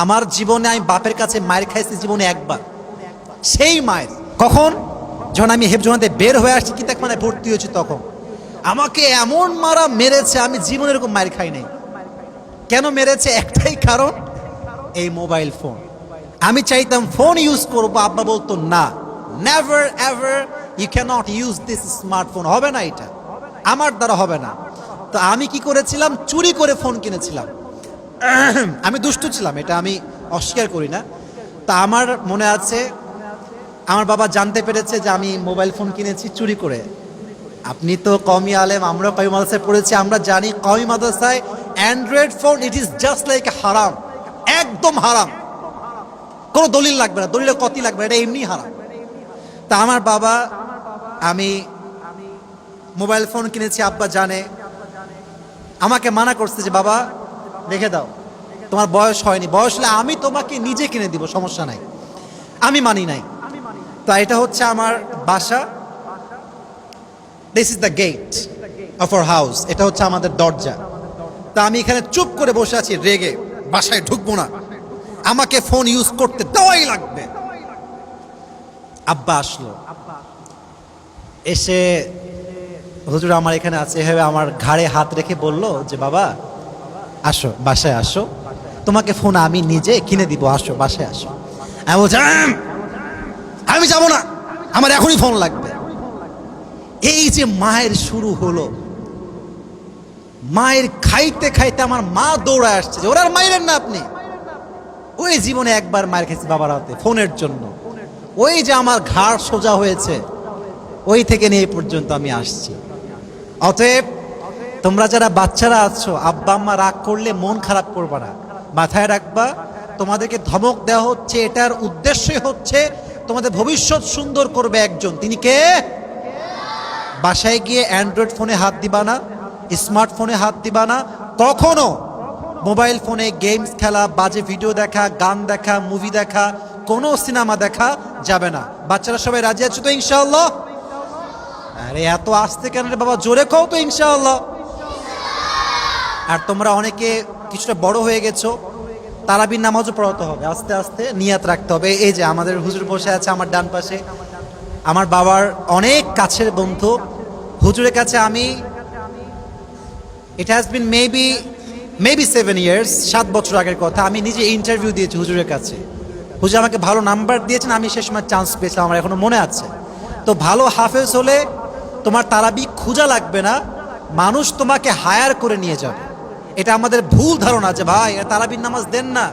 আমার জীবনে আমি বাপের কাছে মায়ের খাইছি জীবনে একবার, সেই মায়ের কখন, যখন আমি হেফজোনাতে বের হয়ে আসছি কিতাক মানে ভর্তি হয়েছি, তখন আমাকে এমন মারা মেরেছে, আমি জীবনে এরকম মায়ের খাই নাই। কেন মেরেছে? একটাই কারণ, এই মোবাইল ফোন। আমি চাইতাম ফোন ইউজ করবো, আব্বা বলতো না, never ever you can't use this smartphone, হবে না, এটা আমার দ্বারা হবে না। তো আমি কি করেছিলাম, চুরি করে ফোন কিনেছিলাম। আমি দুষ্টু ছিলাম, এটা আমি অস্বীকার করি না। তা আমার মনে আছে, আমার বাবা জানতে পেরেছে যে আমি মোবাইল ফোন কিনেছি চুরি করে। আপনি তো কওমি আলেম, আমরা কওমি মাদ্রাসায় পড়েছি, আমরা জানি কওমি মাদ্রাসায় Android phone it is just like হারাম, একদম হারাম, কোনো দলিল লাগবে না, দলিলের কতি লাগবে না, এটা এমনি হারাম। তা আমার বাবা, আমি মোবাইল ফোন কিনেছি, আব্বা জানে, আমাকে মানা করছে যে বাবা রেখে দাও, তোমার বয়স হয়নি, বয়স হলে আমি তোমাকে নিজে কিনে দিব, সমস্যা নাই। আমি মানি নাই। তা এটা হচ্ছে আমার বাসা, this is the gate of our house, এটা হচ্ছে আমাদের দরজা। তা আমি এখানে চুপ করে বসে আছি রেগে, বাসায় ঢুকবো না, আমাকে ফোন ইউজ করতে দেওয়াই লাগবে। আব্বা আসলো, এসে হুজুর আমার এখানে আছে, এভাবে আমার ঘাড়ে হাত রেখে বলল যে বাবা আসো, বাসায় আসো, তোমাকে ফোন আমি নিজে কিনে দিব, আসো বাসায় আসো। আমি বলছি আমি যাবো না, আমার এখনই ফোন লাগবে। এই যে মায়ের শুরু হলো, মায়ের খাইতে খাইতে আমার মা দৌড়ায় আসছে যে ওরা আর মাইরেন না আপনি। ওই জীবনে একবার মায়ের খেয়েছি বাবার হাতে ফোনের জন্য, ওই যে আমার ঘাড় সোজা হয়েছে, ওই থেকে নিয়ে এই পর্যন্ত আমি আসছি। অতএব তোমরা যারা বাচ্চারা আছো, আব্বা আম্মা রাগ করলে মন খারাপ করবা না, মাথায় রাখবা তোমাদেরকে ধমক দেওয়া হচ্ছে, এটার উদ্দেশ্যই হচ্ছে তোমাদের ভবিষ্যৎ সুন্দর করবে একজন, তিনি কে? বাসায় গিয়ে অ্যান্ড্রয়েড ফোনে হাত দিবা না, স্মার্টফোনে হাত দিবা না, কখনো মোবাইল ফোনে গেমস খেলা, বাজে ভিডিও দেখা, গান দেখা, মুভি দেখা, কোনো সিনেমা দেখা যাবে না। বাচ্চারা সবাই রাজি আছো তো ইনশাআল্লাহ? আরে এত আসতে কেন রে বাবা, জোরে কও তো ইনশাআল্লাহ। আর তোমরা অনেকে কিছুটা বড় হয়ে গেছো, তারাবির নামাজও পড়াতে হবে, আস্তে আস্তে নিয়াত রাখতে হবে। এই যে আমাদের হুজুর বসে আছে আমার ডান পাশে, আমার বাবার অনেক কাছের বন্ধু। হুজুরের কাছে আমি, it has been maybe 7 years, 7 বছর আগের কথা, আমি নিজে ইন্টারভিউ দিয়েছি হুজুরের কাছে। হুজুর আমাকে ভালো নাম্বার দিয়েছেন, আমি সে সময় চান্স পেয়েছিলাম, আমার এখনো মনে আছে। তো ভালো হাফেজ হলে তোমার তারাবি খোঁজা লাগবে না, মানুষ তোমাকে হায়ার করে নিয়ে যাবে। এটা আমাদের ভুল ধারণা যে ভাই তারাবির নামাজ দেন না,